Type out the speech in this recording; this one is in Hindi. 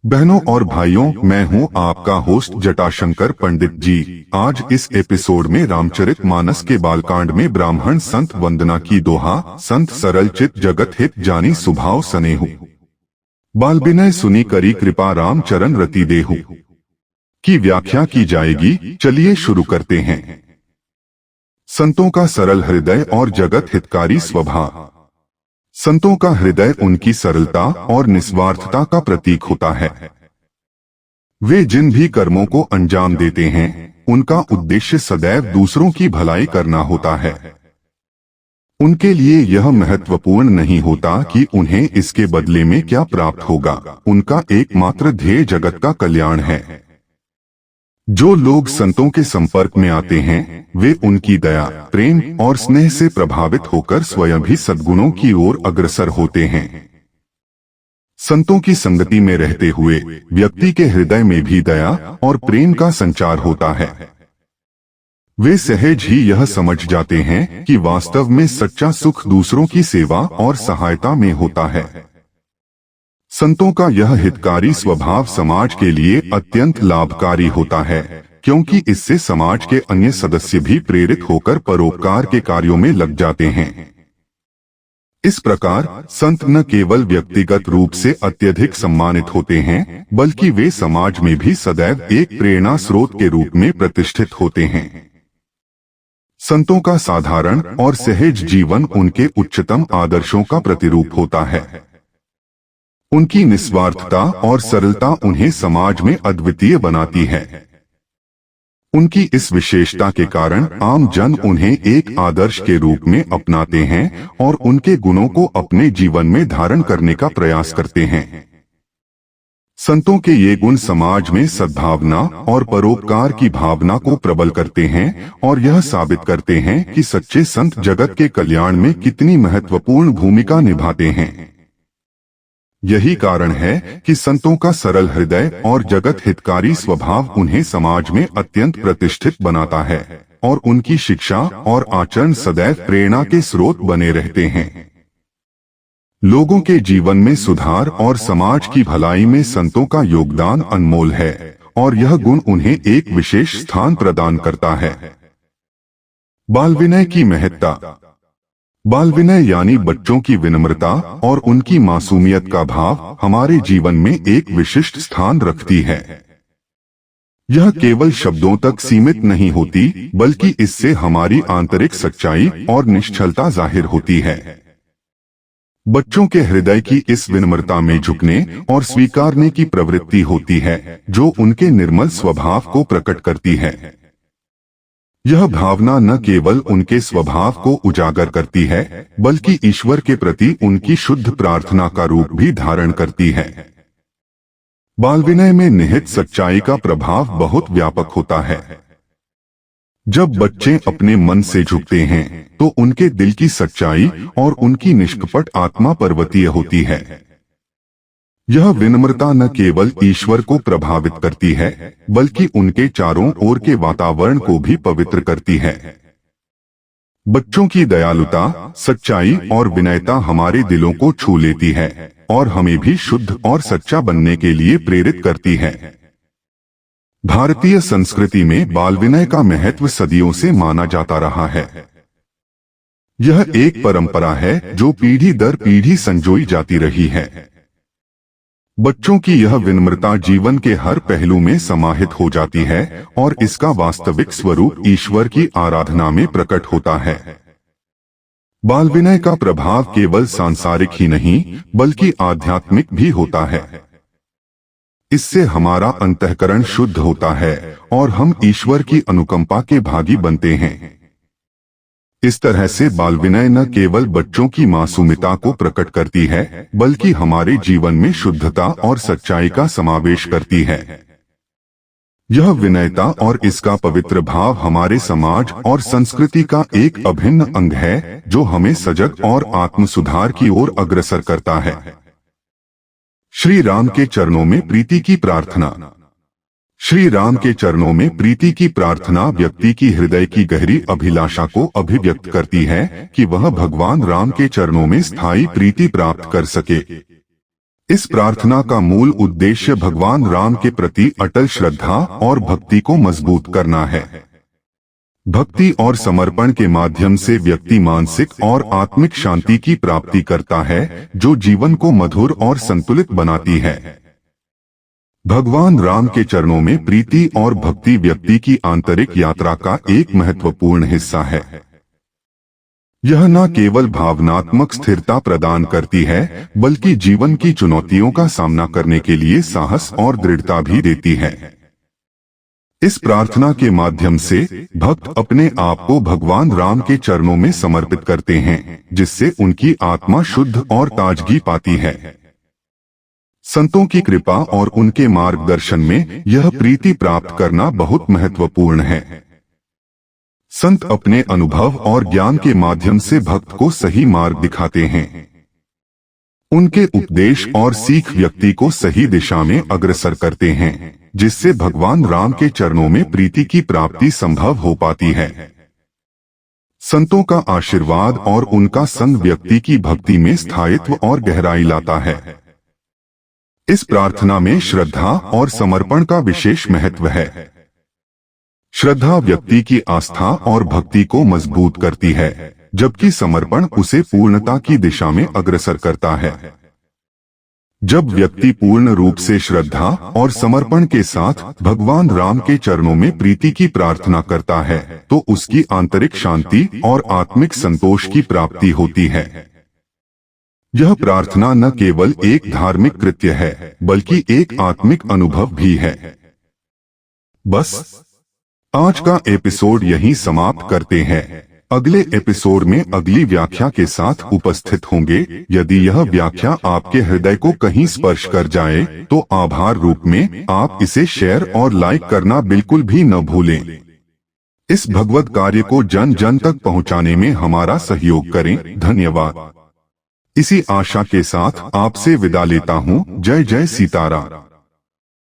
बहनों और भाइयों, मैं हूं आपका होस्ट जटाशंकर पंडित जी। आज इस एपिसोड में रामचरित मानस के बालकांड में ब्राह्मण संत वंदना की दोहा संत सरल चित जगत हित जानी सुभाव सनेहु बाल विनय सुनी करी कृपा राम चरण रति देहु की व्याख्या की जाएगी। चलिए शुरू करते हैं। संतों का सरल हृदय और जगत हितकारी स्वभाव। संतों का हृदय उनकी सरलता और निस्वार्थता का प्रतीक होता है। वे जिन भी कर्मों को अंजाम देते हैं, उनका उद्देश्य सदैव दूसरों की भलाई करना होता है। उनके लिए यह महत्वपूर्ण नहीं होता कि उन्हें इसके बदले में क्या प्राप्त होगा। उनका एकमात्र ध्येय जगत का कल्याण है। जो लोग संतों के संपर्क में आते हैं, वे उनकी दया, प्रेम और स्नेह से प्रभावित होकर स्वयं भी सद्गुणों की ओर अग्रसर होते हैं। संतों की संगति में रहते हुए व्यक्ति के हृदय में भी दया और प्रेम का संचार होता है। वे सहज ही यह समझ जाते हैं कि वास्तव में सच्चा सुख दूसरों की सेवा और सहायता में होता है। संतों का यह हितकारी स्वभाव समाज के लिए अत्यंत लाभकारी होता है, क्योंकि इससे समाज के अन्य सदस्य भी प्रेरित होकर परोपकार के कार्यों में लग जाते हैं। इस प्रकार संत न केवल व्यक्तिगत रूप से अत्यधिक सम्मानित होते हैं, बल्कि वे समाज में भी सदैव एक प्रेरणा स्रोत के रूप में प्रतिष्ठित होते हैं। संतों का साधारण और सहज जीवन उनके उच्चतम आदर्शों का प्रतिरूप होता है। उनकी निस्वार्थता और सरलता उन्हें समाज में अद्वितीय बनाती है। उनकी इस विशेषता के कारण आम जन उन्हें एक आदर्श के रूप में अपनाते हैं और उनके गुणों को अपने जीवन में धारण करने का प्रयास करते हैं। संतों के ये गुण समाज में सद्भावना और परोपकार की भावना को प्रबल करते हैं और यह साबित करते हैं कि सच्चे संत जगत के कल्याण में कितनी महत्वपूर्ण भूमिका निभाते हैं। यही कारण है कि संतों का सरल हृदय और जगत हितकारी स्वभाव उन्हें समाज में अत्यंत प्रतिष्ठित बनाता है और उनकी शिक्षा और आचरण सदैव प्रेरणा के स्रोत बने रहते हैं। लोगों के जीवन में सुधार और समाज की भलाई में संतों का योगदान अनमोल है और यह गुण उन्हें एक विशेष स्थान प्रदान करता है। बाल विनय की महत्ता। बाल विनय यानी बच्चों की विनम्रता और उनकी मासूमियत का भाव हमारे जीवन में एक विशिष्ट स्थान रखती है। यह केवल शब्दों तक सीमित नहीं होती, बल्कि इससे हमारी आंतरिक सच्चाई और निश्चलता जाहिर होती है। बच्चों के हृदय की इस विनम्रता में झुकने और स्वीकारने की प्रवृत्ति होती है, जो उनके निर्मल स्वभाव को प्रकट करती है। यह भावना न केवल उनके स्वभाव को उजागर करती है, बल्कि ईश्वर के प्रति उनकी शुद्ध प्रार्थना का रूप भी धारण करती है। बाल विनय में निहित सच्चाई का प्रभाव बहुत व्यापक होता है। जब बच्चे अपने मन से झुकते हैं, तो उनके दिल की सच्चाई और उनकी निष्कपट आत्मा पर्वतीय होती है। यह विनम्रता न केवल ईश्वर को प्रभावित करती है, बल्कि उनके चारों ओर के वातावरण को भी पवित्र करती है। बच्चों की दयालुता, सच्चाई और विनयता हमारे दिलों को छू लेती है और हमें भी शुद्ध और सच्चा बनने के लिए प्रेरित करती है। भारतीय संस्कृति में बाल विनय का महत्व सदियों से माना जाता रहा है। यह एक परंपरा है जो पीढ़ी दर पीढ़ी संजोई जाती रही है। बच्चों की यह विनम्रता जीवन के हर पहलू में समाहित हो जाती है और इसका वास्तविक स्वरूप ईश्वर की आराधना में प्रकट होता है। बाल विनय का प्रभाव केवल सांसारिक ही नहीं, बल्कि आध्यात्मिक भी होता है। इससे हमारा अंतःकरण शुद्ध होता है और हम ईश्वर की अनुकंपा के भागी बनते हैं। इस तरह से बाल विनय न केवल बच्चों की मासूमिता को प्रकट करती है, बल्कि हमारे जीवन में शुद्धता और सच्चाई का समावेश करती है। यह विनयता और इसका पवित्र भाव हमारे समाज और संस्कृति का एक अभिन्न अंग है, जो हमें सजग और आत्म सुधार की ओर अग्रसर करता है। श्री राम के चरणों में प्रीति की प्रार्थना। श्री राम के चरणों में प्रीति की प्रार्थना व्यक्ति की हृदय की गहरी अभिलाषा को अभिव्यक्त करती है कि वह भगवान राम के चरणों में स्थायी प्रीति प्राप्त कर सके। इस प्रार्थना का मूल उद्देश्य भगवान राम के प्रति अटल श्रद्धा और भक्ति को मजबूत करना है। भक्ति और समर्पण के माध्यम से व्यक्ति मानसिक और आत्मिक शांति की प्राप्ति करता है, जो जीवन को मधुर और संतुलित बनाती है। भगवान राम के चरणों में प्रीति और भक्ति व्यक्ति की आंतरिक यात्रा का एक महत्वपूर्ण हिस्सा है। यह न केवल भावनात्मक स्थिरता प्रदान करती है, बल्कि जीवन की चुनौतियों का सामना करने के लिए साहस और दृढ़ता भी देती है। इस प्रार्थना के माध्यम से भक्त अपने आप को भगवान राम के चरणों में समर्पित करते हैं, जिससे उनकी आत्मा शुद्ध और ताजगी पाती है। संतों की कृपा और उनके मार्गदर्शन में यह प्रीति प्राप्त करना बहुत महत्वपूर्ण है। संत अपने अनुभव और ज्ञान के माध्यम से भक्त को सही मार्ग दिखाते हैं। उनके उपदेश और सीख व्यक्ति को सही दिशा में अग्रसर करते हैं, जिससे भगवान राम के चरणों में प्रीति की प्राप्ति संभव हो पाती है। संतों का आशीर्वाद और उनका संग व्यक्ति की भक्ति में स्थायित्व और गहराई लाता है। इस प्रार्थना में श्रद्धा और समर्पण का विशेष महत्व है। श्रद्धा व्यक्ति की आस्था और भक्ति को मजबूत करती है, जबकि समर्पण उसे पूर्णता की दिशा में अग्रसर करता है। जब व्यक्ति पूर्ण रूप से श्रद्धा और समर्पण के साथ भगवान राम के चरणों में प्रीति की प्रार्थना करता है, तो उसकी आंतरिक शांति और आत्मिक संतोष की प्राप्ति होती है। यह प्रार्थना न केवल एक धार्मिक कृत्य है, बल्कि एक आत्मिक अनुभव भी है। बस आज का एपिसोड यहीं समाप्त करते हैं। अगले एपिसोड में अगली व्याख्या के साथ उपस्थित होंगे। यदि यह व्याख्या आपके हृदय को कहीं स्पर्श कर जाए, तो आभार रूप में आप इसे शेयर और लाइक करना बिल्कुल भी न भूलें। इस भगवत कार्य को जन जन तक पहुंचाने में हमारा सहयोग करें। धन्यवाद। इसी आशा के साथ आपसे विदा लेता हूं। जय जय सीताराम।